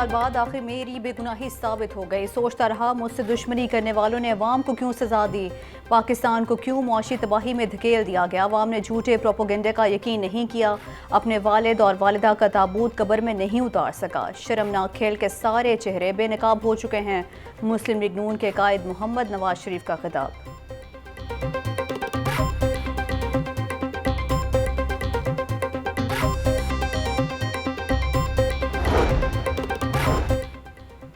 साल बाद आखिर मेरी बेगुनाही साबित हो गई। सोचता रहा मुझसे दुश्मनी करने वालों ने अवाम को क्यों सजा दी, पाकिस्तान को क्यों मुआशी तबाही में धकेल दिया गया। अवाम ने झूठे प्रोपोगंडे का यकीन नहीं किया, अपने वालिद और वालिदा का ताबूत कब्र में नहीं उतार सका। शर्मनाक खेल के सारे चेहरे बेनकाब हो चुके हैं। मुस्लिम लीग नून के कायद मोहम्मद नवाज शरीफ का खिताब।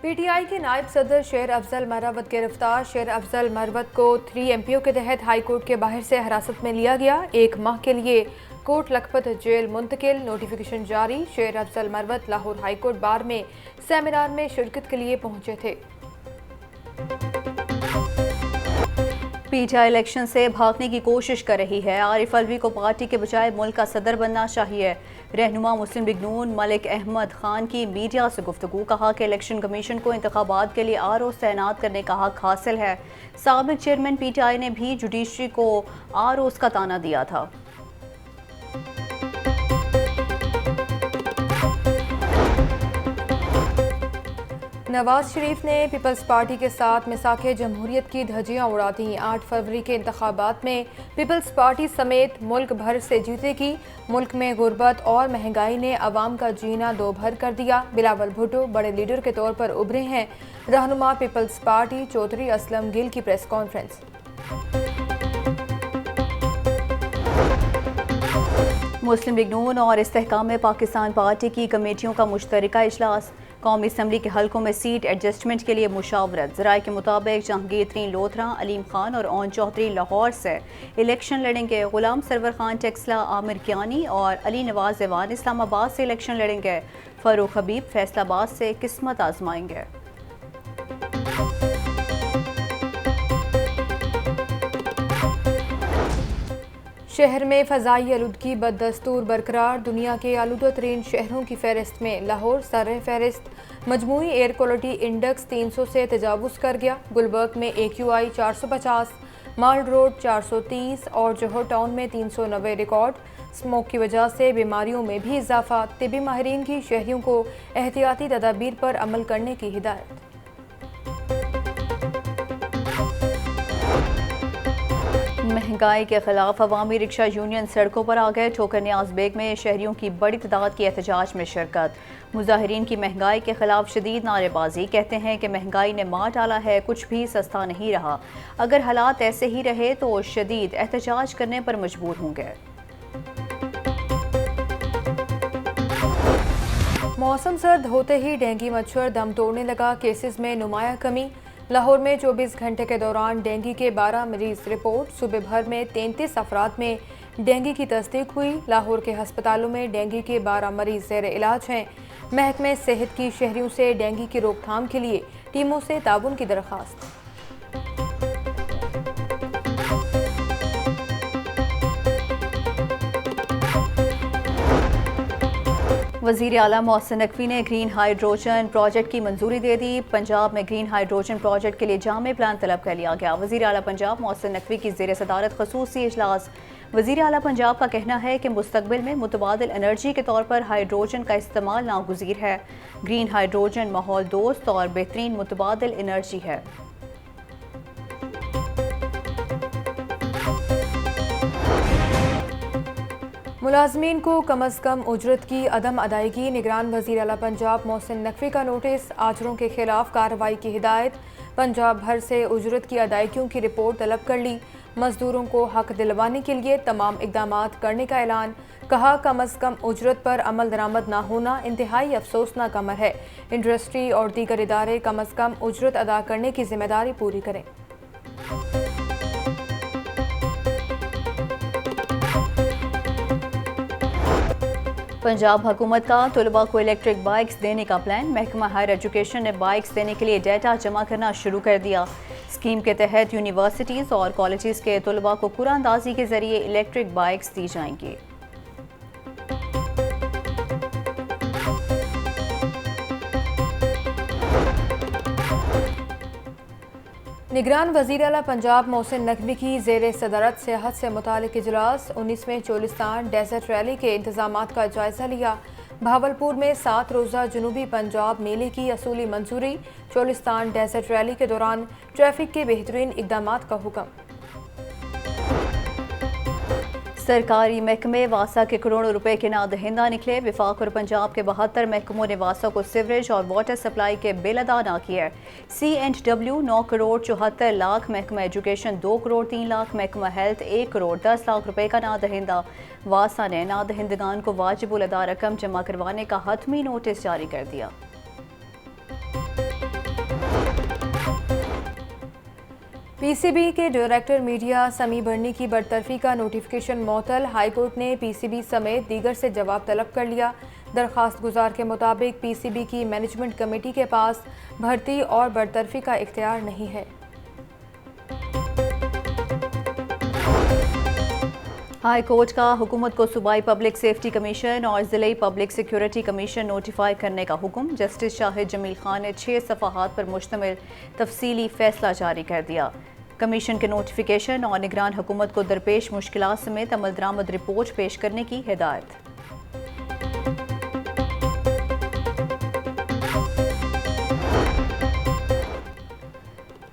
पीटीआई के नायब सदर शेर अफजल मरवत गिरफ्तार। शेर अफजल मरवत को 3 MPO के तहत हाई कोर्ट के बाहर से हिरासत में लिया गया। 1 माह के लिए कोट लखपत जेल मुंतकिल, नोटिफिकेशन जारी। शेर Afzal Marwat Lahore high court bar में सेमिनार में शिरकत के लिए पहुंचे थे। पीटीआई इलेक्शन से भागने की कोशिश कर रही है। आरिफ अलवी को पार्टी के बजाय मुल्क का सदर बनना चाहिए। रहनुमा मुस्लिम लीग नून मलिक अहमद खान की मीडिया से गुफ्तगू। कहा कि इलेक्शन कमीशन को इंतखाबात के लिए RO तैनात करने का हक हासिल है। साबिक चेयरमैन पीटीआई ने भी जुडिशरी को ROs का ताना दिया था। नवाज शरीफ ने पीपल्स पार्टी के साथ मिसाके जमहूरियत की धज्जियां उड़ा दी। 8 फरवरी के इंतखाबात में पीपल्स पार्टी समेत मुल्क भर से जीतेगी। मुल्क में गुर्बत और महंगाई ने अवाम का जीना दो भर कर दिया। बिलावल भुट्टो बड़े लीडर के तौर पर उभरे हैं। रहनुमा पीपल्स पार्टी चौधरी असलम गिल की प्रेस कॉन्फ्रेंस। मुस्लिम लीग नून और इस्तेहकाम पाकिस्तान पार्टी की कमेटियों का मुश्तरका इजलास। कौमी असम्बली के हल्कों में सीट एडजस्टमेंट के लिए मुशावरत। ज़राए के मुताबिक जहांगीर तरीन लोथरा, अलीम खान और ओन चौधरी लाहौर से इलेक्शन लड़ेंगे। गुलाम सरवर खान टेक्सला, आमिर कियानी और अली नवाज जवान इस्लामाबाद से इलेक्शन लड़ेंगे। फरूख हबीब फैसलाबाद से किस्मत आजमाएंगे। शहर में फ़ज़ाई आलूदगी बदस्तूर बरकरार। दुनिया के आलूदा तरीन शहरों की फहरिस्त में लाहौर सर फहरिस्त। मजमूई एयर क्वालिटी इंडेक्स 300 से तजावुज़ कर गया। गुलबर्ग में AQI 450, माल रोड 430 और जोहर टाउन में 390 रिकॉर्ड। स्मोक की वजह से बीमारियों में भी इजाफा। तिबी माहिरीन की शहरियों को एहतियाती तदाबीर पर अमल करने की हिदायत। महंगाई के खिलाफ अवामी रिक्शा यूनियन सड़कों पर आ गए। ठोकर न्याज बेग में शहरियों की बड़ी तादाद की एहतजाज में शिरकत। मुजाहिरीन की महंगाई के खिलाफ शदीद नारेबाजी। कहते हैं कि महंगाई ने मार डाला है, कुछ भी सस्ता नहीं रहा। अगर हालात ऐसे ही रहे तो शदीद एहतजाज करने पर मजबूर होंगे। मौसम सर्द होते ही डेंगू मच्छर दम तोड़ने लगा। केसेस में नुमाया कमी। लाहौर में 24 घंटे के दौरान डेंगू के 12 मरीज रिपोर्ट। सूबे भर में 33 अफराद में डेंगू की तस्दीक हुई। लाहौर के हस्पतालों में डेंगू के 12 मरीज ज़ेर इलाज हैं। महकमे सेहत की शहरियों से डेंगू की रोकथाम के लिए टीमों से ताउन की दरख्वास्त। वज़ीर आला मोहसिन नकवी ने ग्रीन हाइड्रोजन प्रोजेक्ट की मंजूरी दे दी। पंजाब में ग्रीन हाइड्रोजन प्रोजेक्ट के लिए जामे प्लान तलब कर लिया गया। वज़ीर आला पंजाब मोहसिन नकवी की ज़ेर सदारत ख़ुसूसी इजलास। वज़ीर आला पंजाब का कहना है कि मुस्तक़बिल में मुतबादिल एनर्जी के तौर पर हाइड्रोजन का इस्तेमाल नागुज़ीर है। ग्रीन हाइड्रोजन माहौल दोस्त और बेहतरीन मुतबादिल एनर्जी है। मुलाजमीन को कम अज़ कम उजरत की अदम अदायगी। निगरान वज़ीर आला पंजाब मोहसिन नकवी का नोटिस। आजरों के खिलाफ कार्रवाई की हिदायत। पंजाब भर से उजरत की अदायगियों की रिपोर्ट तलब कर ली। मजदूरों को हक दिलवाने के लिए तमाम इकदामात करने का ऐलान। कहा कम अज़ कम उजरत पर अमल दरामद ना होना इंतहाई अफसोसनाक अमर है। इंडस्ट्री और दीगर इदारे कम अज़ कम उजरत अदा करने की जिम्मेदारी पूरी करें। पंजाब हुकूमत का तलबा को इलेक्ट्रिक बाइक्स देने का प्लान। महकमा हायर एजुकेशन ने बाइक्स देने के लिए डाटा जमा करना शुरू कर दिया। स्कीम के तहत यूनिवर्सिटीज़ और कॉलेजेस के तलबा को कुरानंदाजी के जरिए इलेक्ट्रिक बाइक्स दी जाएंगी। निगरान वज़ीर आला पंजाब मोहसिन नकवी की ज़ेर सदारत सेहत से मुतालिक इजलास। 19वें चोलिस्तान डेजर्ट रैली के इंतजामात का जायजा लिया। भावलपुर में 7 रोज़ा जनूबी पंजाब मेले की असूली मंजूरी। चोलिस्तान डेजर्ट रैली के दौरान ट्रैफिक के बेहतरीन इकदामात का हुक्म। सरकारी महकमे वासा के करोड़ों रुपए के नादहिंदा निकले। विफाक और पंजाब के 72 महकमों ने वासा को सीवरेज और वाटर सप्लाई के बिल अदा न किए। CNW 9 करोड़ 74 लाख, महकमा एजुकेशन 2 करोड़ 3 लाख, महकमा हेल्थ 1 करोड़ 10 लाख रुपए का नादहिंदा। वासा ने नादहिंदगान को वाजिबुल अदा रकम जमा करवाने का हतमी नोटिस जारी कर दिया। PCB के डायरेक्टर मीडिया समी बर्नी की बरतरफी का नोटिफिकेशन मअतल। हाईकोर्ट ने PCB समेत दीगर से जवाब तलब कर लिया। दरखास्त गुजार के मुताबिक PCB की मैनेजमेंट कमेटी के पास भर्ती और बरतरफी का इख्तियार नहीं है। हाई कोर्ट का हुकूमत को सूबाई पब्लिक सेफ्टी कमीशन और ज़िले पब्लिक सिक्योरिटी कमीशन नोटिफाई करने का हुक्म। जस्टिस शाहिद जमील खान ने 6 सफ़हात पर मुश्तमिल तफसीली फैसला जारी कर दिया। कमीशन के नोटिफिकेशन और निगरान हुकूमत को दरपेश मुश्किलात समेत अमल दरामद रिपोर्ट पेश करने की हिदायत।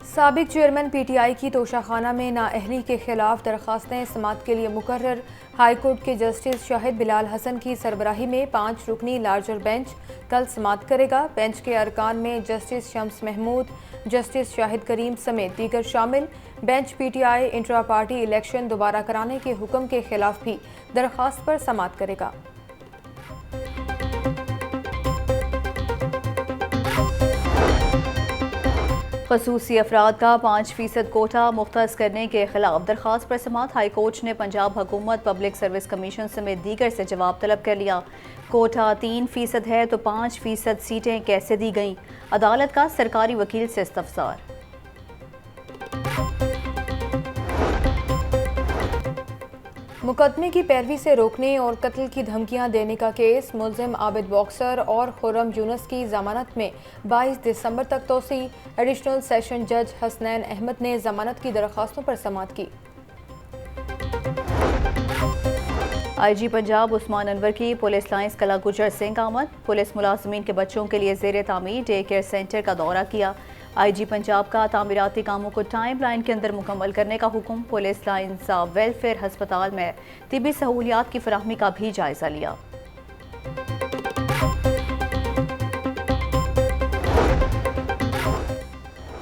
साबिक चेयरमैन PTI की तोशाखाना में नाअहली के खिलाफ दरखास्तें समाअत के लिए मुकर्रर। हाईकोर्ट के जस्टिस शाहिद बिलाल हसन की सरबराही में 5 रुकनी लार्जर बेंच कल समाअत करेगा। बेंच के अरकान में जस्टिस शम्स महमूद, जस्टिस शाहिद करीम समेत दीगर शामिल। Bench PTI intra party election दोबारा कराने के हुक्म के खिलाफ भी दरखास्त पर समाअत करेगा। खसूसी अफराद का 5% कोटा मुख्तस करने के खिलाफ दरखास्त पर समाअत। हाई कोर्ट ने पंजाब हुकूमत, पब्लिक सर्विस कमीशन समेत दीगर से जवाब तलब कर लिया। कोटा 3% है तो 5% सीटें कैसे दी गईं? अदालत का सरकारी वकील से इस्तफसार। मुकदमे की पैरवी से रोकने और कत्ल की धमकियां देने का केस। मुलजिम आबिद बॉक्सर और खुर्रम यूनुस की जमानत में 22 दिसंबर तक तोसी। एडिशनल सेशन जज हसनैन अहमद ने जमानत की दरखास्तों पर समाअत की। IG पंजाब उस्मान अनवर की पुलिस लाइन्स कला गुजर सिंह आमद। पुलिस मुलाजमीन के बच्चों के लिए ज़ेर तामीर डे केयर सेंटर का दौरा किया। IG पंजाब का तामीराती कामों को टाइम लाइन के अंदर मुकम्मल करने का हुक्म। पुलिस लाइन्स वेलफेयर हस्पताल में तिबी सहूलियात की फराहमी का भी जायजा लिया।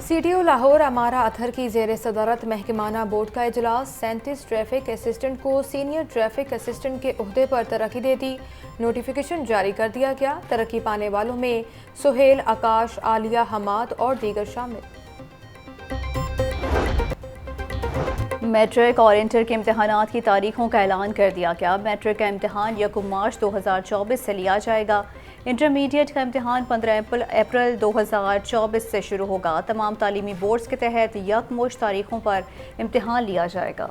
CTO लाहौर अमारा अथर की ज़ेर सदारत महकमाना बोर्ड का इजलास। 37 ट्रैफिक असिस्टेंट को सीनियर ट्रैफिक असिस्टेंट के ओहदे पर तरक्की दे दी। नोटिफिकेशन जारी कर दिया गया। तरक्की पाने वालों में सुहेल, आकाश, आलिया, हमाद और दीगर शामिल। मैट्रिक और इंटर के इम्तहानात की तारीखों का ऐलान कर दिया गया। मैट्रिक का इम्तहान 1 मार्च 2024 से लिया जाएगा। इंटरमीडिएट का इम्तहान 15 अप्रैल 2024 से शुरू होगा। तमाम तालीमी बोर्ड्स के तहत यकमुश्त तारीखों पर इम्तहान लिया जाएगा।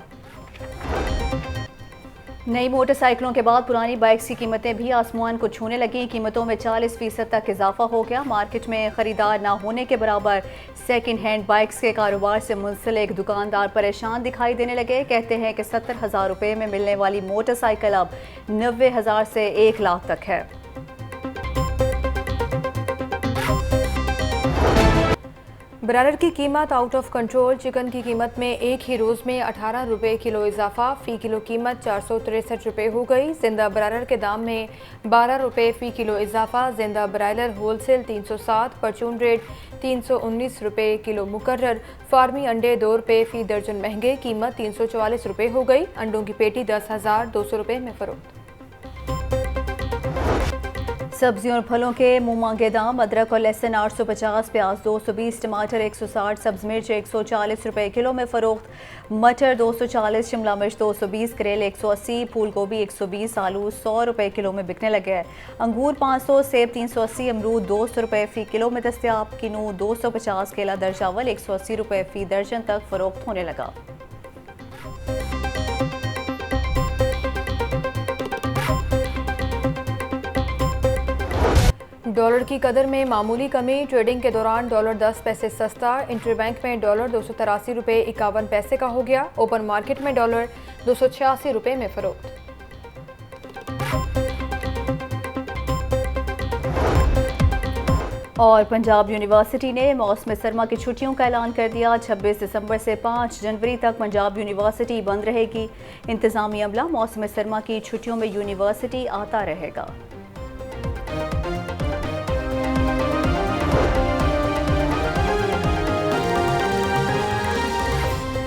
नई मोटरसाइकिलों के बाद पुरानी बाइक्स की कीमतें भी आसमान को छूने लगी। कीमतों में 40% तक इजाफा हो गया। मार्केट में खरीदार ना होने के बराबर सेकंड हैंड बाइक्स के कारोबार से मुंसलिक दुकानदार परेशान दिखाई देने लगे। कहते हैं कि 70,000 रुपये में मिलने वाली मोटरसाइकिल अब 90,000 से 1 लाख तक है। ब्रायलर की कीमत आउट ऑफ कंट्रोल। चिकन की कीमत में एक ही रोज़ में 18 रुपये किलो इजाफा। फ़ी किलो कीमत 463 रुपये हो गई। जिंदा ब्रायलर के दाम में 12 रुपये फ़ी किलो इजाफा। जिंदा ब्रायलर होलसेल 307, परचून रेट 319 रुपये किलो मुकर्रर। फार्मी अंडे 2 रुपये फ़ी दर्जन महंगे। कीमत 344 रुपये हो गई। अंडों की पेटी 10,200 रुपये में फ़रोख्त। सब्जियों और फलों के मुँह मांगे दाम। अदरक और लहसुन 850, प्याज 220, टमाटर 160, सब्ज मिर्च 140 रुपये किलो में फ़रोख्त। मटर 240, शिमला मिर्च 220, करेले 180, फूल गोभी 120, आलू 100 रुपये किलो में बिकने लगे हैं। अंगूर 500, सेब 380, अमरूद 200 रुपये फ़ी किलो में दस्तियाब। किनू 250, केला दर्जावल 180 रुपये फ़ी दर्जन तक फ़रोख्त होने लगा। डॉलर की कदर में मामूली कमी। ट्रेडिंग के दौरान डॉलर 10 पैसे सस्ता। इंटरबैंक में डॉलर 283 रुपये 51 पैसे का हो गया। ओपन मार्केट में डॉलर 286 रुपये में फ़रोख्त। और पंजाब यूनिवर्सिटी ने मौसम सरमा की छुट्टियों का ऐलान कर दिया। 26 दिसंबर से 5 जनवरी तक पंजाब यूनिवर्सिटी बंद रहेगी। इंतजामी अमला मौसम सरमा की छुट्टियों में यूनिवर्सिटी आता रहेगा।